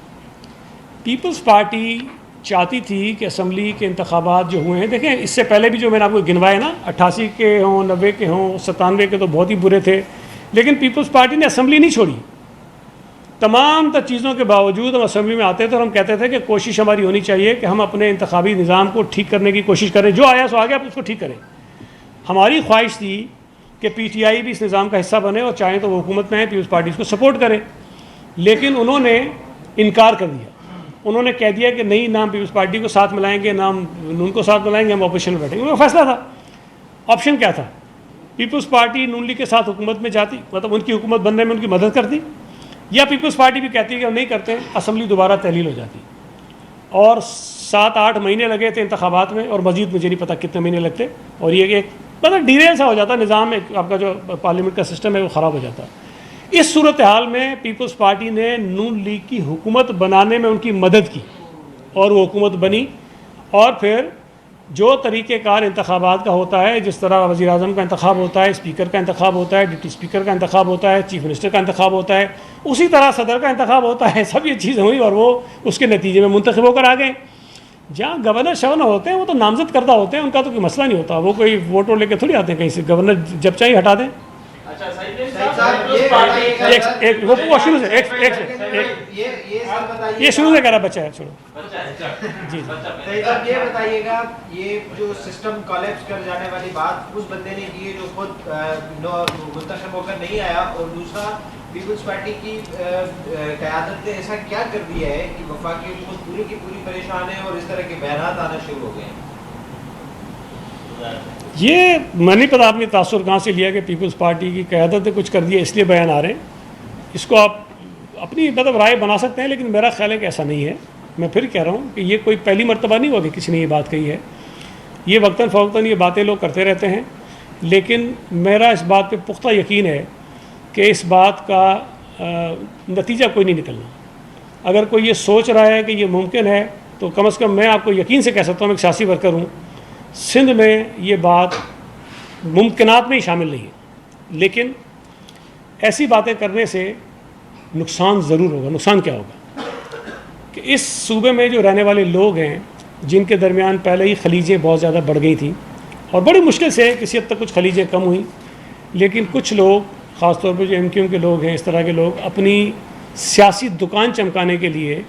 پیپلز پارٹی چاہتی تھی کہ اسمبلی کے انتخابات جو ہوئے ہیں، دیکھیں اس سے پہلے بھی جو میں نے آپ کو گنوائے نا، 88 کے ہوں، 90 کے ہوں، 97 کے تو بہت ہی برے تھے، لیکن پیپلز پارٹی نے اسمبلی نہیں چھوڑی. تمام تر چیزوں کے باوجود ہم اسمبلی میں آتے تھے اور ہم کہتے تھے کہ کوشش ہماری ہونی چاہیے کہ ہم اپنے انتخابی نظام کو ٹھیک کرنے کی کوشش کریں، جو آیا سو آگے آپ اس کو ٹھیک کریں. ہماری خواہش تھی کہ پی ٹی آئی بھی اس نظام کا حصہ بنے اور چاہیں تو وہ حکومت میں ہے، پیپلز پارٹی اس کو سپورٹ کرے، لیکن انہوں نے انکار کر دیا. انہوں نے کہہ دیا کہ نہیں، نہ ہم پیپلز پارٹی کو ساتھ ملائیں گے، نہ ہم ان کو ساتھ ملائیں گے، ہم اپوزیشن میں بیٹھیں گے. وہ فیصلہ تھا. آپشن کیا تھا؟ پیپلز پارٹی نون لیگ کے ساتھ حکومت میں جاتی، مطلب ان کی حکومت بننے میں ان کی مدد کرتی، یا پیپلز پارٹی بھی کہتی ہے کہ ہم نہیں کرتے، اسمبلی دوبارہ تحلیل ہو جاتی. اور 7-8 مہینے لگے تھے انتخابات میں، اور مزید مجھے نہیں پتہ کتنے مہینے لگتے، اور یہ ایک مطلب ڈیریل سا ہو جاتا، نظام آپ کا جو پارلیمنٹ کا سسٹم ہے وہ خراب ہو جاتا. اس صورتحال میں پیپلز پارٹی نے نون لیگ کی حکومت بنانے میں ان کی مدد کی، اور وہ حکومت بنی. اور پھر جو طریقہ کار انتخابات کا ہوتا ہے، جس طرح وزیر اعظم کا انتخاب ہوتا ہے، اسپیکر کا انتخاب ہوتا ہے، ڈپٹی اسپیکر کا انتخاب ہوتا ہے، چیف منسٹر کا انتخاب ہوتا ہے، اسی طرح صدر کا انتخاب ہوتا ہے. سب یہ چیزیں ہوئی اور وہ اس کے نتیجے میں منتخب ہو کر آ گئے. جہاں گورنر شورنر ہوتے ہیں وہ تو نامزد کردہ ہوتے ہیں، ان کا تو کوئی مسئلہ نہیں ہوتا، وہ کوئی ووٹ لے کے تھوڑی آتے ہیں کہیں سے، گورنر جب چاہیے ہٹا دیں. یہ شروع سے کہہ رہا بچہ ہے، چھوڑو. جی اب یہ بتائیے گا، یہ جو سسٹم کولیپس کر جانے والی بات اس بندے نے کی ہے جو خود منتخب ہو کر نہیں آیا، اور دوسرا پیپلز پارٹی کی قیادت نے ایسا کیا کر دیا ہے کہ وفاقی حکومت پوری کی پوری پریشان ہے اور اس طرح کے بیانات آنا شروع ہو گئے ہیں؟ یہ میں نہیں پتا آپ نے تاثر کہاں سے لیا کہ پیپلز پارٹی کی قیادت نے کچھ کر دیا اس لیے بیان آ رہے ہیں. اس کو آپ اپنی مطلب رائے بنا سکتے ہیں، لیکن میرا خیال ہے کہ ایسا نہیں ہے. میں پھر کہہ رہا ہوں کہ یہ کوئی پہلی مرتبہ نہیں ہوا کہ کسی نے یہ بات کہی ہے. یہ وقتاً فوقتاً یہ باتیں لوگ کرتے رہتے ہیں، لیکن میرا اس بات پہ پختہ یقین ہے کہ اس بات کا نتیجہ کوئی نہیں نکلنا. اگر کوئی یہ سوچ رہا ہے کہ یہ ممکن ہے تو کم از کم میں آپ کو یقین سے کہہ سکتا ہوں، میں ایک سیاسی ورکر ہوں، سندھ میں یہ بات ممکنات میں ہی شامل نہیں ہے. لیکن ایسی باتیں کرنے سے نقصان ضرور ہوگا. نقصان کیا ہوگا کہ اس صوبے میں جو رہنے والے لوگ ہیں، جن کے درمیان پہلے ہی خلیجیں بہت زیادہ بڑھ گئی تھیں، اور بڑی مشکل سے کسی حد تک کچھ خلیجیں کم ہوئیں، لیکن کچھ لوگ، خاص طور پہ جو ایم کیو ایم کے لوگ ہیں، اس طرح کے لوگ اپنی سیاسی دکان چمکانے کے لیے،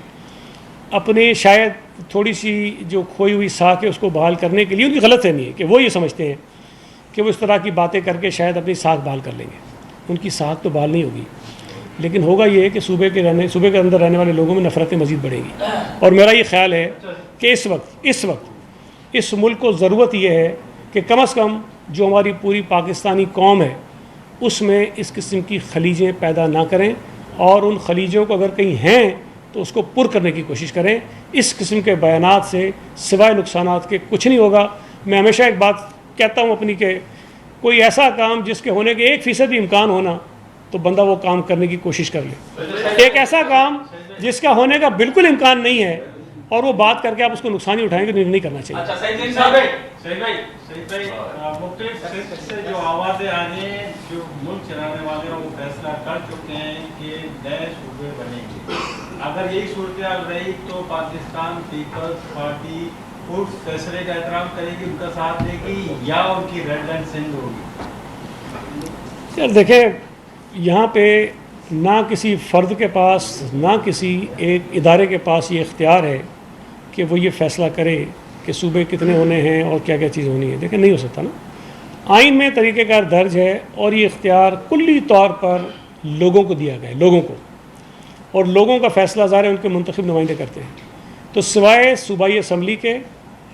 اپنے شاید تھوڑی سی جو کھوئی ہوئی ساکھ ہے اس کو بحال کرنے کے لیے، ان کی غلط فہمی ہے کہ وہ یہ سمجھتے ہیں کہ وہ اس طرح کی باتیں کر کے شاید اپنی ساکھ بحال کر لیں گے. ان کی ساکھ تو بحال نہیں ہوگی، لیکن ہوگا یہ کہ صوبے کے اندر رہنے والے لوگوں میں نفرتیں مزید بڑھیں گی. اور میرا یہ خیال ہے کہ اس وقت اس ملک کو ضرورت یہ ہے کہ کم از کم جو ہماری پوری پاکستانی قوم ہے اس میں اس قسم کی خلیجیں پیدا نہ کریں، اور ان خلیجوں کو اگر کہیں ہیں تو اس کو پر کرنے کی کوشش کریں. اس قسم کے بیانات سے سوائے نقصانات کے کچھ نہیں ہوگا. میں ہمیشہ ایک بات کہتا ہوں اپنی، کہ کوئی ایسا کام جس کے ہونے کے 1% بھی امکان ہونا تو بندہ وہ کام کرنے کی کوشش کر لے. ایک ایسا کام جس کا ہونے کا بالکل امکان نہیں ہے اور وہ بات کر کے آپ اس کو نقصان ہی اٹھائیں گے، نہیں کرنا چاہیے. مختلف سے جو آوازیں آ رہی ہیں، جو ملک چلانے والے ہیں وہ فیصلہ کر چکے ہیں کہ نئے صوبے بنیں گے. اگر یہی صورتحال رہی تو پاکستان پیپلز پارٹی اس فیصلے کا احترام کرے گی، ان کا ساتھ دے گی، یا ان کی ریڈ لائن سندھ ہوگی؟ یار دیکھیں، یہاں پہ نہ کسی فرد کے پاس، نہ کسی ایک ادارے کے پاس یہ اختیار ہے کہ وہ یہ فیصلہ کرے کہ صوبے کتنے ہونے ہیں اور کیا کیا چیز ہونی ہے. دیکھیں نہیں ہو سکتا نا. آئین میں طریقہ کار درج ہے، اور یہ اختیار کلی طور پر لوگوں کو دیا گیا ہے، لوگوں کو، اور لوگوں کا فیصلہ ظاہر ہے ان کے منتخب نمائندے کرتے ہیں. تو سوائے صوبائی اسمبلی کے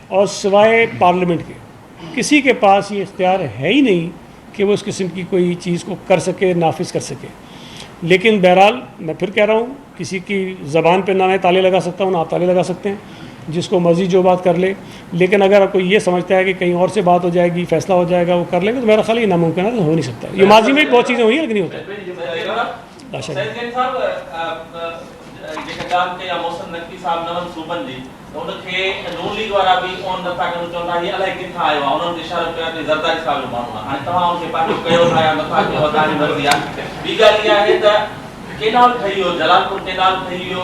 اور سوائے پارلیمنٹ کے کسی کے پاس یہ اختیار ہے ہی نہیں کہ وہ اس قسم کی کوئی چیز کو کر سکے، نافذ کر سکے. لیکن بہرحال میں پھر کہہ رہا ہوں، کسی کی زبان پہ نہ میں تالے لگا سکتا ہوں، نہ آپ تالے لگا سکتے ہیں، جس کو مرضی جو بات کر لے. لیکن اگر کوئی یہ سمجھتا ہے کہ کہیں اور سے بات ہو جائے گی، فیصلہ ہو جائے گا، وہ کر لیں گے، تو میرا خیال یہ ناممکن ہے، تو ہو نہیں سکتا. یہ ماضی میں بھی بہت چیزیں ہوئی ہیں لیکن نہیں ہوتا. کینال ٹھہی ہو، جلال پور کینال ٹھہی ہو،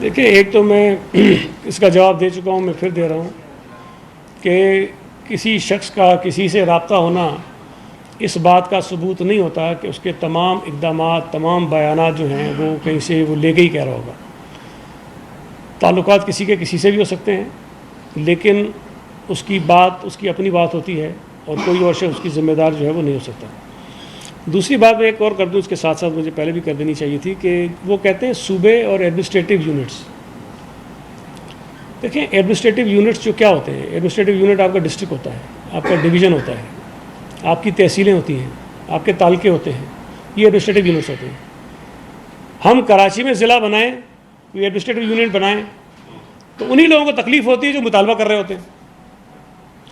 دیکھیں، ایک تو میں اس کا جواب دے چکا ہوں، میں پھر دے رہا ہوں کہ کسی شخص کا کسی سے رابطہ ہونا اس بات کا ثبوت نہیں ہوتا کہ اس کے تمام اقدامات، تمام بیانات جو ہیں وہ کہیں سے وہ لے کے ہی کہہ رہا ہوگا. تعلقات کسی کے کسی سے بھی ہو سکتے ہیں، لیکن اس کی بات، اس کی اپنی بات ہوتی ہے. اور کوئی اور شخص اس کی ذمہ دار جو ہے وہ نہیں ہو سکتا. دوسری بات میں ایک اور کر دوں اس کے ساتھ ساتھ, مجھے پہلے بھی کر دینی چاہیے تھی, کہ وہ کہتے ہیں صوبے اور ایڈمنسٹریٹو یونٹس. دیکھیں ایڈمنسٹریٹو یونٹس جو کیا ہوتے ہیں, ایڈمنسٹریٹو یونٹ آپ کا ڈسٹرکٹ ہوتا ہے, آپ کا ڈویژن ہوتا ہے, آپ کی تحصیلیں ہوتی ہیں, آپ کے تعلقے ہوتے ہیں, یہ ایڈمنسٹریٹو یونٹس ہوتے ہیں. ہم کراچی میں ضلع بنائیں, یہ ایڈمنسٹریٹو یونٹ بنائیں, تو انہی لوگوں کو تکلیف ہوتی ہے جو مطالبہ کر رہے ہوتے ہیں.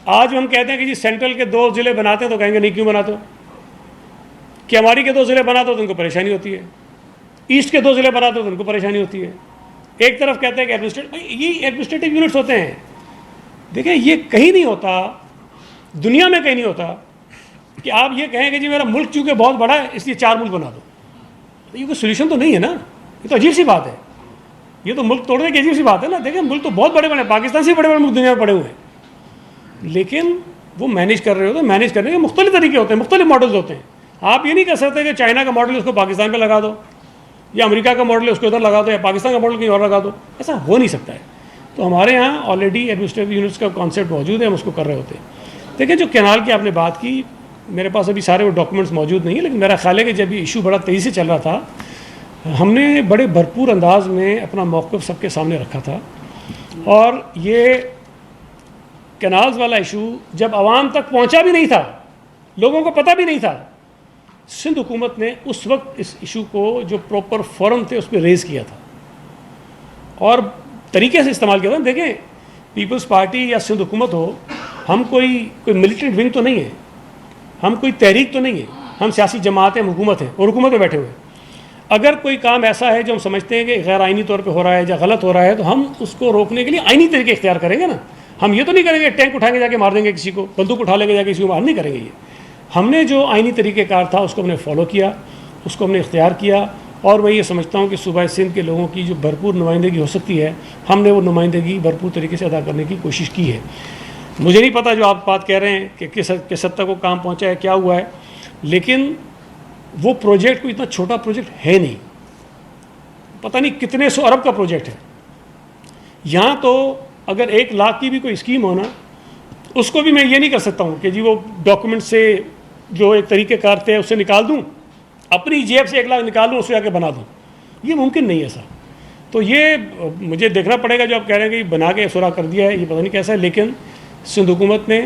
آج ہم کہتے ہیں کہ جی سینٹرل کے 2 ضلع بناتے ہیں, تو کہیں گے نہیں کیوں بناتے ہو, کہ ہماری کے 2 ضلع بناتے ہو تو ان کو پریشانی ہوتی ہے, ایسٹ کے 2 ضلع بناتے ہو تو ان کو پریشانی ہوتی ہے. ایک طرف کہتے ہیں کہ یہ ایڈمنسٹریٹو یونٹس ہوتے ہیں. دیکھیں یہ کہیں نہیں ہوتا, دنیا میں کہیں نہیں ہوتا کہ آپ یہ کہیں کہ جی میرا ملک چونکہ بہت بڑا ہے اس لیے 4 ملک بنا دو. یہ کوئی سولوشن تو نہیں ہے نا, یہ تو عجیب سی بات ہے, یہ تو ملک توڑنے کی عجیب سی بات ہے نا. دیکھیں ملک تو بہت بڑے بڑے ہیں, پاکستان سے بڑے بڑے ملک دنیا میں پڑے ہوئے ہیں, لیکن وہ مینیج کر رہے ہوتے ہیں. مینیج کرنے کے مختلف طریقے ہوتے ہیں, مختلف ماڈلز ہوتے ہیں. آپ یہ نہیں کر سکتے کہ چائنا کا ماڈل اس کو پاکستان پہ لگا دو, یا امریکہ کا ماڈل اس کو ادھر لگا دو, یا پاکستان کا ماڈل کہیں اور لگا دو. ایسا ہو نہیں سکتا ہے. تو ہمارے یہاں آلریڈی ایڈمنسٹریٹو یونٹس کا کانسیپٹ موجود ہے, ہم اس کو کر رہے ہوتے ہیں. دیکھیں جو کینال کی آپ نے بات کی, میرے پاس ابھی سارے وہ ڈاکومنٹس موجود نہیں ہیں, لیکن میرا خیال ہے کہ جب یہ ایشو بڑا تیزی سے چل رہا تھا, ہم نے بڑے بھرپور انداز میں اپنا موقف سب کے سامنے رکھا تھا. اور یہ کینالز والا ایشو جب عوام تک پہنچا بھی نہیں تھا, لوگوں کو پتہ بھی نہیں تھا, سندھ حکومت نے اس وقت اس ایشو کو جو پراپر فورم تھے اس پہ ریز کیا تھا اور طریقے سے استعمال کیا تھا. دیکھیں پیپلز پارٹی یا سندھ حکومت ہو, ہم کوئی ملٹنٹ ونگ تو نہیں ہے, ہم کوئی تحریک تو نہیں ہے, ہم سیاسی جماعت ہیں, ہم حکومت ہیں اور حکومت میں بیٹھے ہوئے ہیں. اگر کوئی کام ایسا ہے جو ہم سمجھتے ہیں کہ غیر آئینی طور پہ ہو رہا ہے یا غلط ہو رہا ہے, تو ہم اس کو روکنے کے لیے آئینی طریقے اختیار کریں گے نا. ہم یہ تو نہیں کریں گے ٹینک اٹھائیں گے جا کے مار دیں گے کسی کو, بندوق اٹھا لیں گے جا کے کسی کو مار نہیں کریں گے. یہ ہم نے جو آئینی طریقہ کار تھا اس کو ہم نے فالو کیا, اس کو ہم نے اختیار کیا, اور میں یہ سمجھتا ہوں کہ صوبہ سندھ کے لوگوں کی جو بھرپور نمائندگی ہو سکتی ہے, ہم نے وہ نمائندگی بھرپور طریقے سے ادا کرنے کی کوشش کی ہے. مجھے نہیں پتہ جو آپ بات کہہ رہے ہیں کہ کس حد تک وہ کام پہنچا ہے, کیا ہوا ہے, لیکن وہ پروجیکٹ کوئی اتنا چھوٹا پروجیکٹ ہے نہیں, پتہ نہیں کتنے 100 ارب کا پروجیکٹ ہے. یہاں تو اگر 1 لاکھ کی بھی کوئی اسکیم ہونا, اس کو بھی میں یہ نہیں کر سکتا ہوں کہ جی وہ ڈاکومنٹ سے جو ایک طریقہ کار تھے اسے نکال دوں, اپنی جیب سے 1 لاکھ نکال دوں, اس سے آ کے بنا دوں. یہ ممکن نہیں ہے سر. تو یہ مجھے دیکھنا پڑے گا, جو آپ کہہ رہے ہیں کہ بنا کے سورا کر دیا ہے, یہ پتہ نہیں کیسا ہے. لیکن سندھ حکومت نے,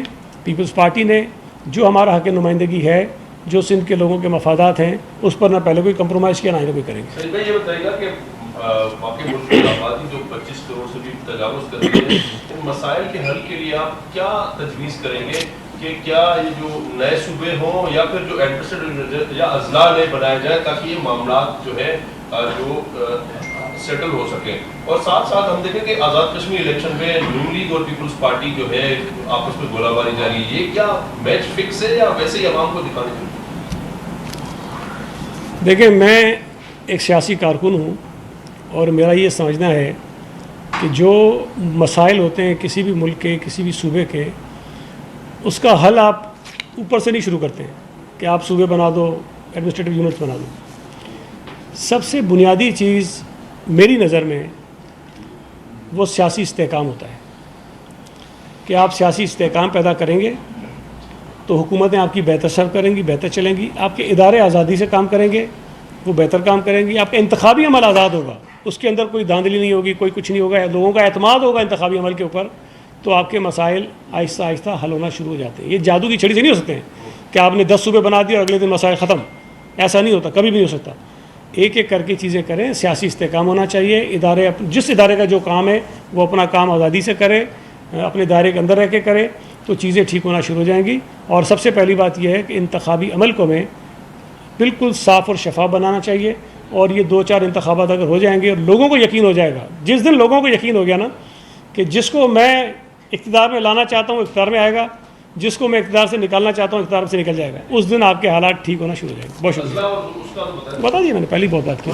پیپلز پارٹی نے جو ہمارا حق نمائندگی ہے, جو سندھ کے لوگوں کے مفادات ہیں, اس پر نہ پہلے کوئی کمپرومائز کیا, نہ ہی کوئی کریں گے. سعید بھائی یہ بتائیے گا کہ باقی ملک کی آبادی جو 25 کروڑ سے بھی تجاوز کر رہی ہے, ان مسائل کے حل کے لیے آپ کیا تجویز کریں گے, کہ کیا یہ جو نئے صوبے ہوں یا پھر جو ایڈمنسٹریٹو یا اضلاع نئے بنائے جائیں تاکہ یہ معاملات جو ہے جو سیٹل ہو سکیں. اور ساتھ ساتھ ہم دیکھیں کہ آزاد کشمیر الیکشن میں نون لیگ اور پیپلز پارٹی جو ہے آپس میں گولہ باری جاری ہے, یہ کیا میچ فکس ہے یا ویسے ہی عوام کو دکھانے کے لیے؟ دیکھیں میں ایک سیاسی کارکن ہوں, اور میرا یہ سمجھنا ہے کہ جو مسائل ہوتے ہیں کسی بھی ملک کے, کسی بھی صوبے کے, اس کا حل آپ اوپر سے نہیں شروع کرتے ہیں کہ آپ صوبے بنا دو, ایڈمنسٹریٹو یونٹس بنا دو. سب سے بنیادی چیز میری نظر میں وہ سیاسی استحکام ہوتا ہے, کہ آپ سیاسی استحکام پیدا کریں گے تو حکومتیں آپ کی بہتر سرو کریں گی, بہتر چلیں گی. آپ کے ادارے آزادی سے کام کریں گے, وہ بہتر کام کریں گی. آپ کا انتخابی عمل آزاد ہوگا, اس کے اندر کوئی دھاندلی نہیں ہوگی, کوئی کچھ نہیں ہوگا, لوگوں کا اعتماد ہوگا انتخابی عمل کے اوپر, تو آپ کے مسائل آہستہ آہستہ حل ہونا شروع ہو جاتے ہیں. یہ جادو کی چھڑی سے نہیں ہو سکتے ہیں کہ آپ نے 10 صوبے بنا دیے اور اگلے دن مسائل ختم. ایسا نہیں ہوتا, کبھی بھی نہیں ہو سکتا. ایک ایک کر کے چیزیں کریں, سیاسی استحکام ہونا چاہیے. ادارے جس ادارے کا جو کام ہے وہ اپنا کام آزادی سے کرے, اپنے دائرے کے اندر رہ کے کرے, تو چیزیں ٹھیک ہونا شروع ہو جائیں گی. اور سب سے پہلی بات یہ ہے کہ انتخابی عمل کو میں بالکل صاف اور شفاف بنانا چاہیے. اور یہ 2-4 انتخابات اگر ہو جائیں گے اور لوگوں کو یقین ہو جائے گا, جس دن لوگوں کو یقین ہو گیا نا کہ جس کو میں اقتدار میں لانا چاہتا ہوں اقتدار میں آئے گا, جس کو میں اقتدار سے نکالنا چاہتا ہوں اقتدار سے نکل جائے گا, اس دن آپ کے حالات ٹھیک ہونا شروع ہو جائیں گے. بہت شکریہ. بتا دیے میں نے پہلی بہت بات کی.